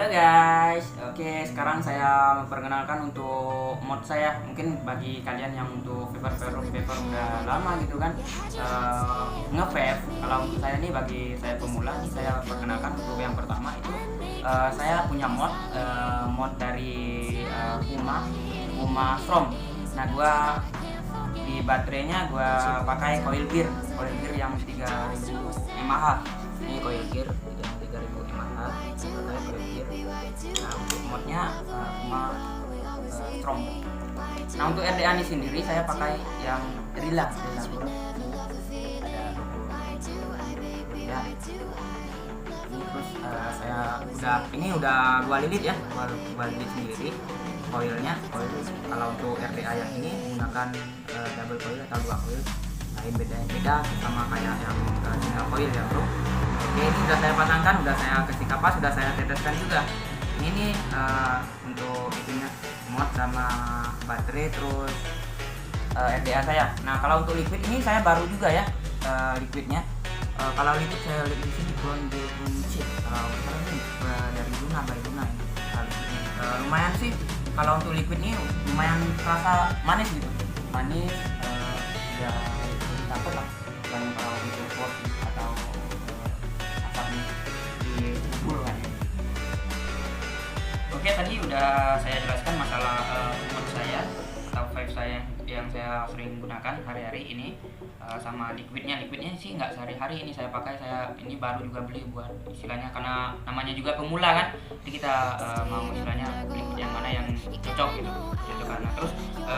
Halo guys, oke sekarang saya memperkenalkan untuk mod saya. Mungkin bagi kalian yang untuk paper udah lama gitu kan nge-vape. Kalau untuk saya nih, bagi saya pemula nih, saya perkenalkan untuk yang pertama itu saya punya mod dari Puma Strom. Nah gua di baterainya gua pakai coil gear yang 3000 mAh. Ini coil gear yang 3000 mAh, pakai coil gear. Nah untuk modnya Puma Strom. Nah untuk RDA ini sendiri saya pakai yang Rila ada ya. Ini terus saya udah gua lilit ya, gua lilit sendiri coilnya. Kalau untuk RDA yang ini menggunakan double coil atau dua coil, lain beda sama kayak yang single coil ya bro. Oke, ini sudah saya pasangkan, sudah saya kasih kapas, sudah saya teteskan juga. Ini untuk itunya mod sama baterai, terus RDA saya. Nah kalau untuk liquid ini saya baru juga ya, liquidnya. Kalau liquid saya lihat di sini Chip. Kalau ini dari Luna ini. Lumayan sih. Kalau untuk liquid ini lumayan terasa manis gitu, ya takut lah. Dan kalau untuk pot atau asapnya di bubur kan. Oke, tadi udah saya jelaskan masalah mod saya atau vape saya yang saya sering gunakan hari-hari ini, sama liquidnya sih nggak sehari-hari ini saya pakai. Saya ini baru juga beli buat istilahnya, karena namanya juga pemula kan, jadi kita mau istilahnya liquid yang mana yang cocok gitu, karena terus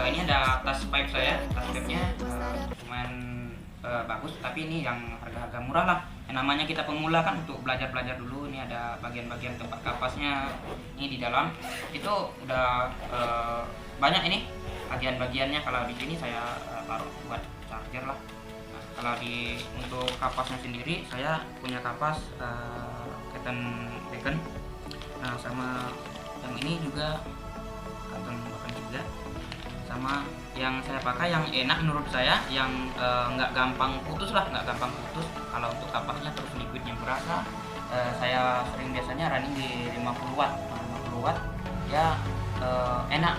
ini ada tas pipe saya, tas pipe-nya lumayan bagus, tapi ini yang harga murah lah. Yang namanya kita pemula kan, untuk belajar dulu. Ini ada bagian-bagian tempat kapasnya, ini di dalam itu udah banyak ini bagian-bagiannya. Kalau di sini saya taruh buat charger lah. Nah, kalau untuk kapasnya sendiri saya punya kapas Keton Bacon. Nah sama yang ini juga Keton Bacon juga, sama yang saya pakai yang enak menurut saya, yang nggak gampang putus. Kalau untuk kapasnya terus liquidnya berasa, saya sering biasanya running di 50 watt ya, enak,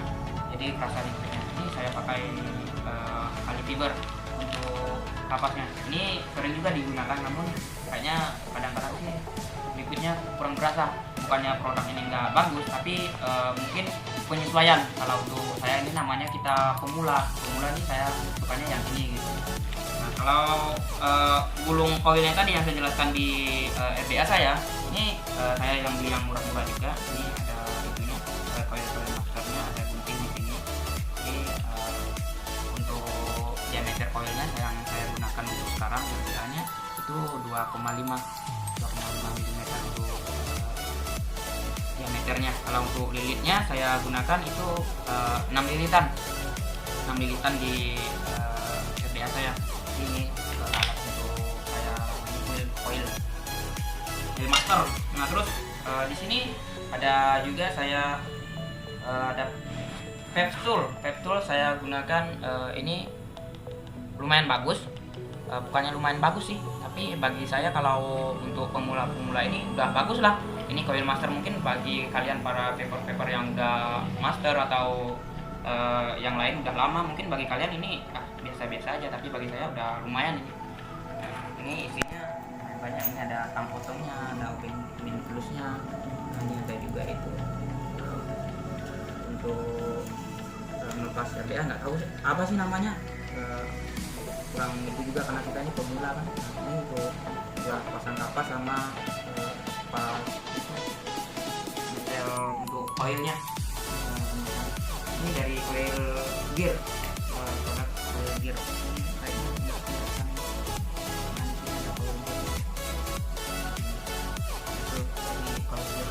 jadi kerasa liquidnya. Ini saya pakai Fiber untuk kapasnya. Ini sering juga digunakan, namun kayaknya kadang-kadang sih liquidnya kurang berasa. Bukannya produk ini nggak bagus, tapi mungkin penyesuaian. Kalau untuk saya ini namanya kita pemula ini saya sukanya yang ini gitu. Nah kalau gulung coilnya tadi yang saya jelaskan di RDA saya, ini saya yang beli yang murah-murah juga. Ini ada itunya, coil masternya, ada gunting di sini. Ini untuk diameter coilnya yang saya gunakan untuk sekarang RDA-nya itu 2,5 mm untuk diameternya. Kalau untuk lilitnya saya gunakan itu 6 lilitan di RDA saya. Ini alat untuk saya coil master. Nah terus di sini ada juga saya ada vape tool saya gunakan. Ini lumayan bagus, bukannya lumayan bagus sih, tapi bagi saya kalau untuk pemula ini udah bagus lah. Ini coil master, mungkin bagi kalian para vaper yang udah master atau yang lain udah lama, mungkin bagi kalian ini biasa-biasa aja, tapi bagi saya udah lumayan ini. Ini isinya banyak, ini ada tang potongnya, ada open plusnya, ini ada juga itu untuk melepas RDA. Nggak tahu apa sih namanya, kurang itu juga karena kita ini pemula kan. Ini untuk pasang kapas sama detail untuk coilnya. Ini dari coil gear, produk coil gear. Kayaknya nggak kelihatan. Nah di sini ada coil gear. Itu dari coil gear.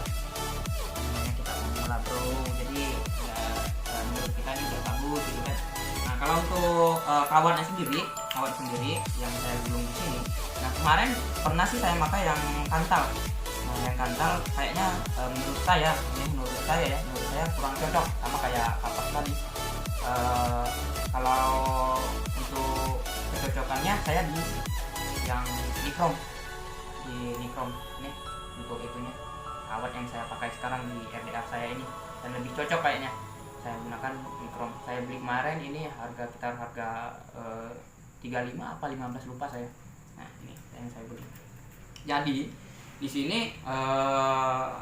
Namanya kita pemula bro, jadi ya menurut kita ini udah bagus gitu kan. Nah kalau untuk kawannya sendiri yang saya gulung di sini. Nah kemarin pernah sih saya pakai yang kantal. Nah yang kantal kayaknya menurut saya kurang cocok sama kayak kapas tadi. Kalau untuk kecocokannya saya di yang Nichrome ini untuk itunya kawat yang saya pakai sekarang di RDA saya ini, dan lebih cocok kayaknya saya gunakan Nichrome. Saya beli kemarin ini harga 35 apa 15 lupa saya. Nah ini yang saya beli. Jadi di sini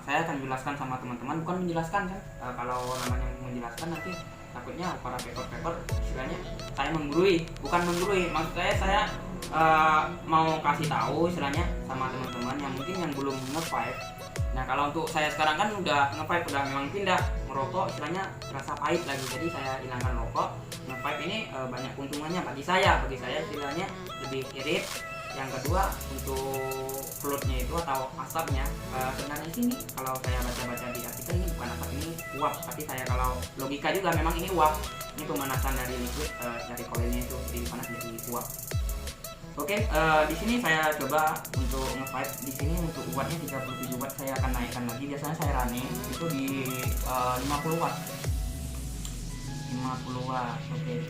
saya akan jelaskan sama teman-teman, bukan menjelaskan kan, kalau namanya menjelaskan nanti takutnya para paper istilahnya saya menggurui, bukan menggurui, maksud saya mau kasih tahu istilahnya sama teman-teman yang mungkin yang belum nge-vape. Nah kalau untuk saya sekarang kan udah nge-vape, udah memang pindah merokok, istilahnya rasa pahit lagi, jadi saya hilangkan rokok. Nge-vape ini banyak keuntungannya bagi saya istilahnya lebih irit. Yang kedua untuk floatnya itu atau asapnya, sebenarnya sini kalau saya baca-baca di artikel ini bukan asap, ini uap, tapi saya kalau logika juga memang ini uap, ini pemanasan dari liquid dari koilnya itu jadi panas jadi uap. Oke, di sini saya coba untuk nge-vape. Di sini untuk wattnya 37 watt saya akan naikkan lagi. Biasanya saya running itu di 50 watt. 50 watt. Oke.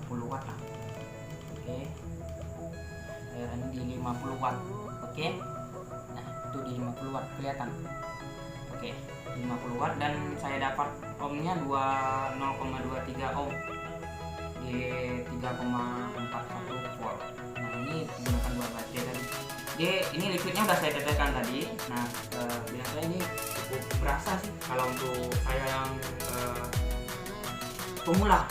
50 watt lah. Oke. Saya running di 50 watt. Oke. Nah, itu di 50 watt kelihatan. Oke, 50 watt dan saya dapat ohmnya 0,23 ohm di 3,41 volt. Nah ini menggunakan 2 baterai tadi. Jadi ini liquidnya udah saya teteskan tadi. Nah bilang saya ini cukup berasa sih kalau untuk saya yang pemula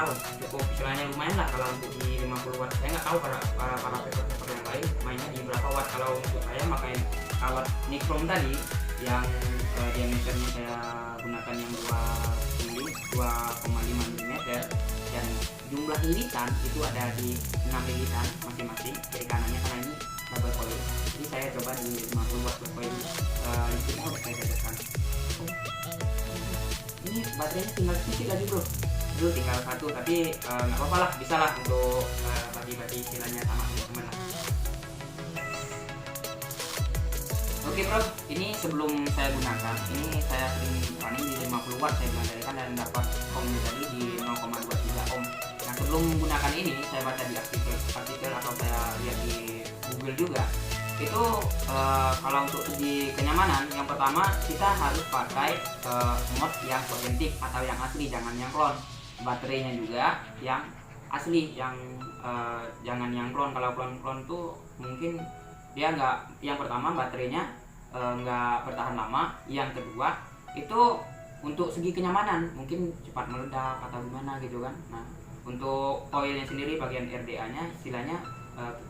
loh, cukup istilahnya lumayan lah kalau untuk di 50 watt. Saya nggak tahu para paper yang lain mainnya di berapa watt. Kalau untuk saya pakai kawat Nichrome tadi yang diameternya saya gunakan yang 2,5 mm dan jumlah lilitan itu ada di 6 lilitan masing-masing kiri kanannya karena ini double coil. Jadi saya coba di 50 watt coil listriknya udah saya teteskan. Ini baterainya tinggal sedikit lagi bro, dulu tinggal 1, tapi nggak apa-apa lah, bisa lah untuk bagi-bagi istilahnya sama teman-teman lah. Oke bro, ini sebelum saya gunakan, ini saya sering running di 50 watt saya bilang tadi kan, dan dapat ohmnya tadi di 0,23 ohm. Nah sebelum menggunakan ini saya baca di artikel atau saya lihat di Google juga, itu kalau untuk segi kenyamanan, yang pertama kita harus pakai mod yang otentik atau yang asli, jangan yang clone. Baterainya juga yang asli, yang jangan yang clone. Kalau clone tuh mungkin dia nggak, yang pertama baterainya nggak bertahan lama, yang kedua itu untuk segi kenyamanan mungkin cepat meledak atau gimana gitu kan. Nah untuk koilnya sendiri bagian RDA nya istilahnya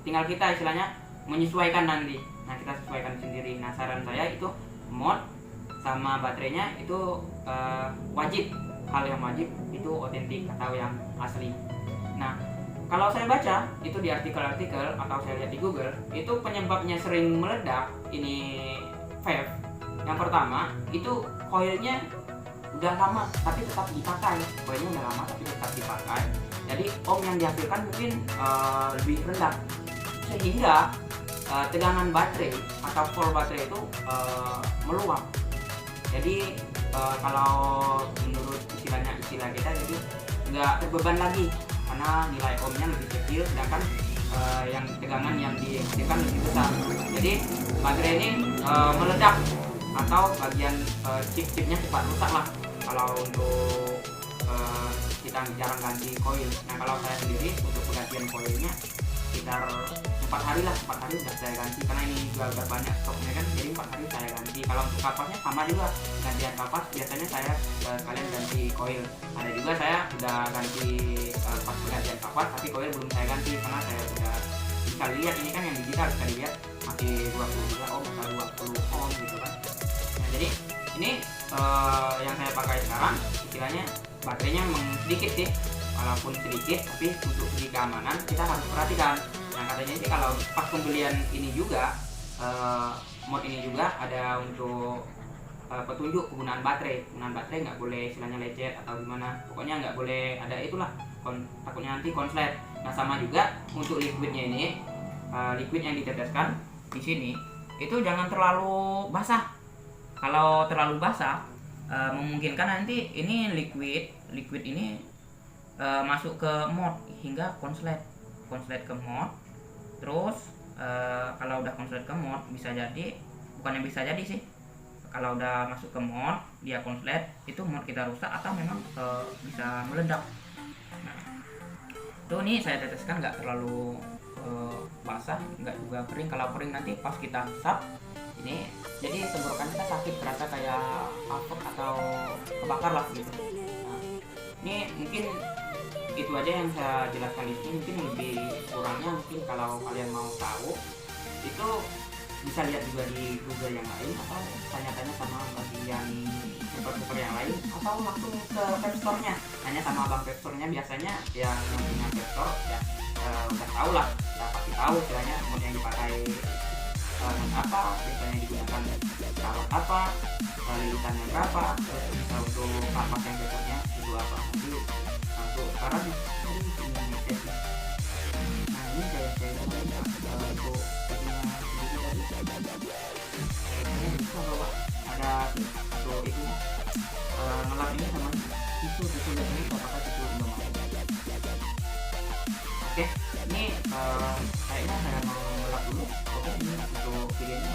tinggal kita istilahnya menyesuaikan nanti. Nah kita sesuaikan sendiri. Nah saran saya itu mod sama baterainya itu wajib, hal yang wajib itu otentik atau yang asli. Nah kalau saya baca itu di artikel-artikel atau saya lihat di Google, itu penyebabnya sering meledak ini vape. Yang pertama itu koilnya udah lama tapi tetap dipakai, koilnya udah lama tapi tetap dipakai, jadi ohm yang dihasilkan mungkin lebih rendah sehingga tegangan baterai atau volt baterai itu meluap. Jadi kalau menurut istilah kita, jadi nggak terbeban lagi karena nilai ohmnya lebih kecil, sedangkan yang tegangan yang dihasilkan lebih besar. Jadi baterai ini meledak atau bagian chip-chipnya cepat rusak lah kalau untuk kita jarang ganti koil. Nah kalau saya sendiri untuk penggantian koilnya sekitar 4 hari udah saya ganti, karena ini juga udah banyak stoknya kan, jadi 4 hari saya ganti. Kalau untuk kapasnya sama juga, gantian kapas biasanya saya sekalian ganti koil. Ada juga saya udah ganti pas penggantian kapas tapi koil belum saya ganti karena saya udah bisa lihat, ini kan yang digital bisa dilihat masih 22 ohm atau 20 ohm gitu kan. Nah jadi ini yang saya pakai sekarang istilahnya baterainya memang sedikit sih, walaupun sedikit tapi untuk segi keamanan kita harus perhatikan. Nah katanya sih kalau pas pembelian ini juga mod ini juga ada untuk petunjuk penggunaan baterai. Penggunaan baterai nggak boleh istilahnya lecet atau gimana, pokoknya nggak boleh ada itulah, takutnya nanti konslet. Nah sama juga untuk liquidnya ini, liquid yang diteteskan di sini itu jangan terlalu basah. Kalau terlalu basah memungkinkan nanti ini liquid ini masuk ke mod hingga konslet ke mod. Terus kalau udah konslet ke mod bisa jadi bukannya bisa jadi sih, kalau udah masuk ke mode dia konslet itu mode kita rusak atau memang bisa meledak. Nah, tuh nih saya teteskan nggak terlalu basah, nggak juga kering. Kalau kering nanti pas kita hisap ini jadi tenggorokan kita sakit, terasa kayak apek atau kebakar lah gitu. Nah, ini mungkin itu aja yang saya jelaskan di sini. Mungkin lebih kurangnya mungkin kalau kalian mau tahu itu bisa lihat juga di Google yang lain, atau tanya-tanya sama bagian super yang lain, atau langsung ke web store-nya, tanya sama abang web store-nya. Biasanya yang punya web store ya udah tahu lah, udah pasti tahu istilahnya mode yang dipakai apa, biasanya digunakan kawat apa, lilitannya berapa, bisa untuk kapas yang besoknya itu apa. Nanti untuk sekarang ini punya message. Nah ini saya untuk ini bisa bawa ada untuk itu ngelap ini sama tisu biasanya kita pakai tisu domba. Oke, ini kayaknya saya mau ngelap dulu. Oke, ini untuk videonya.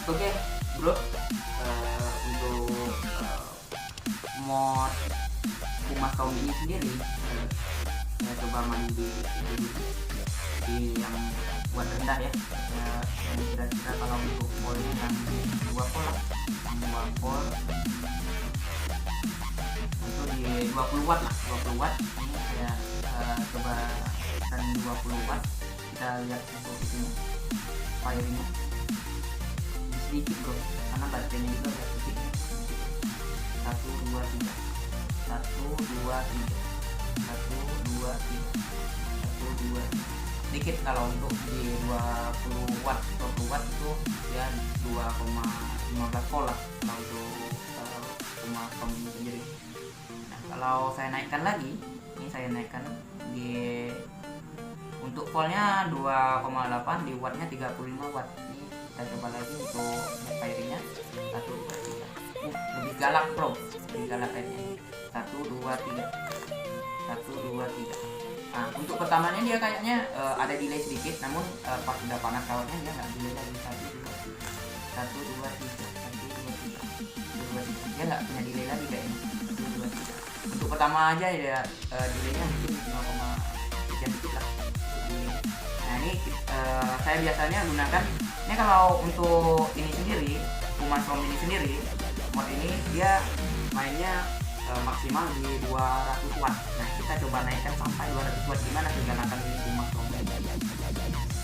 Oke bro, untuk mod kumas kaum ini sendiri saya coba main di yang buat rendah ya, yang kira-kira kalau untuk polnya yang 2 volt lah, yang 2 volt itu di 20 watt lah, 20 watt. Ini saya coba kan 20 watt, kita lihat untuk ini firingnya sedikit bro, karena baterainya juga agak sedikit. 1 2 3 1 2 3 1 2 3 1 2 sedikit. Kalau untuk di 20 watt itu ya 2,15 volt lah kalau untuk kumas kaum ini sendiri. Nah, kalau saya naikkan lagi, ini saya naikkan di untuk voltnya 2,8, di wattnya 35 watt. Ini kita coba lagi untuk firingnya 1 2 3. Lebih galak bro, lebih galak kayaknya. 1 2 3 1 2 3. Nah, untuk pertamanya dia kayaknya ada delay sedikit, namun pas sudah panas kawatnya dia nggak delay lagi. 1 2 3 1 2 3 dia nggak punya delay lagi kayaknya. 1 2 3. Untuk pertama aja ya delaynya mungkin 0, sekian dikit lah. Nah ini saya biasanya gunakan ini kalau untuk ini sendiri, kumas kaum ini sendiri, mod ini dia mainnya maksimal di 200 watt. Nah kita coba naikkan sampai 200 watt, gimana keganakan ini kumas kaum ini.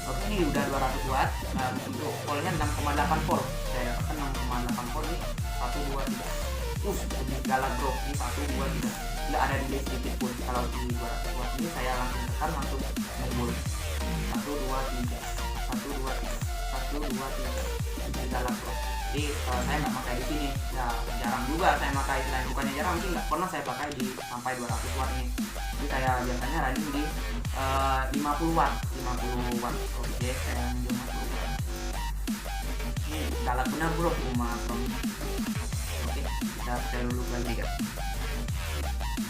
Oke, ini udah 200 watt. Untuk voltnya 6,8 volt, saya dapatkan 6,8 volt ini 1 2 3. Lebih galak bro, ini 1 2 3, nggak ada delay sedikit pun. Kalau di 200 watt ini saya langsung tekan, langsung ngebul 1 2 3 1 2 3 1 2 3. Lebih galak bro. Jadi saya nggak pakai di sini, ya jarang juga saya pakai. Selain bukannya jarang, mungkin nggak pernah saya pakai di sampai 200 watt ini. Jadi saya biasanya running di 50 watt 50 watt. Oke, saya running di 50 watt. Ini galak benar bro kumas kaum. Oke, kita setel dulu lagi guys.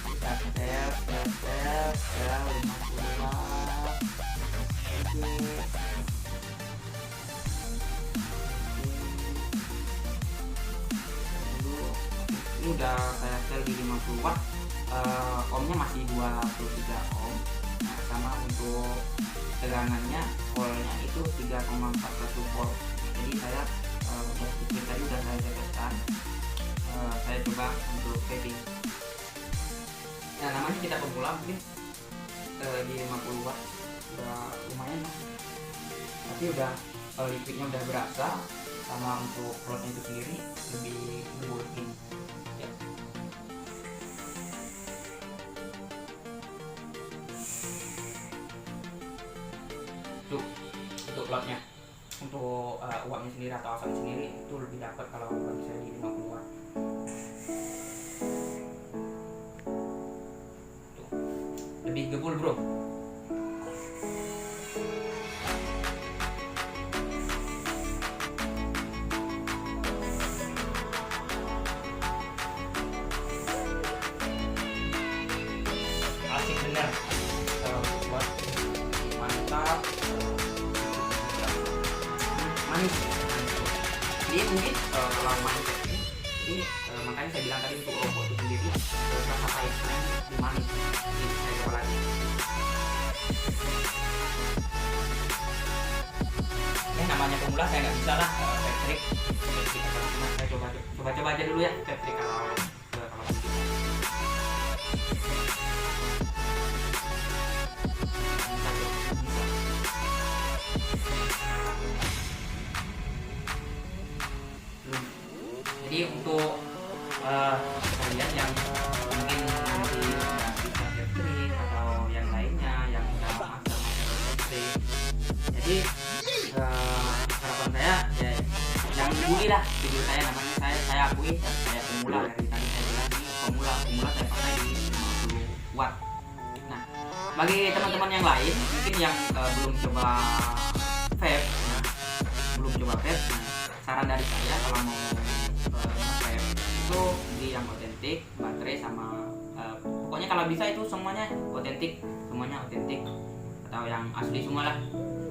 Kita setel 50 watt. Oke. Ini udah saya setel di 50 watt, ohmnya masih 23 ohm. Nah, sama untuk tegangannya voltnya itu 3,41 volt. Jadi saya tadi udah saya teteskan. Saya coba untuk setting. Nah namanya kita pemula mungkin di 50 watt udah lumayan lah, tapi udah liquidnya udah berasa, sama untuk plotnya itu sendiri lebih working ya. Tuh untuk plotnya, untuk uapnya sendiri atau asapnya sendiri itu lebih dapat kalau bisa di 50 watt. Tuh lebih gebul bro. Asik bener, buat mantap. manis. Jadi mungkin kalau manis ini, jadi makanya saya bilang tadi untuk rokok itu sendiri rasa pahitnya lebih manis. Jadi saya coba lagi. Namanya pemula saya nggak bisa lah vape trick. Saya coba aja dulu ya vape trick kalau jadi untuk kalian yang mungkin nanti bisa vape trick atau yang lainnya yang udah master vape, jadi harapan saya ya jangan dibully lah video saya, namanya saya akui saya pemula, dari tadi saya bilang ini pemula saya pakai di 50 watt. Nah, bagi teman-teman yang lain mungkin yang belum coba vape, saran dari saya kalau mau vape itu beli yang otentik, baterai sama pokoknya kalau bisa itu semuanya otentik atau yang asli semua lah.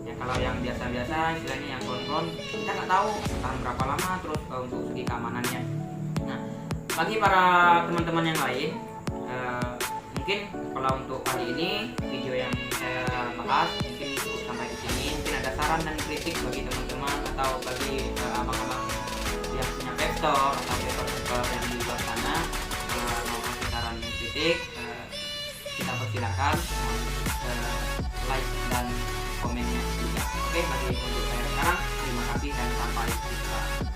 Ya, kalau yang biasa-biasa istilahnya yang klon-klon kita nggak tahu tahan berapa lama, terus untuk segi keamanannya. Nah, bagi para teman-teman yang lain mungkin kalau untuk kali ini video yang saya bahas mungkin cukup sampai di sini. Mungkin ada saran dan kritik bagi teman-teman atau bagi abang-abang yang punya vape store atau vape yang di luar sana mau kasih saran dan kritik, kita persilakan like dan komennya juga. Oke, bagi untuk saya sekarang terima kasih dan sampai jumpa.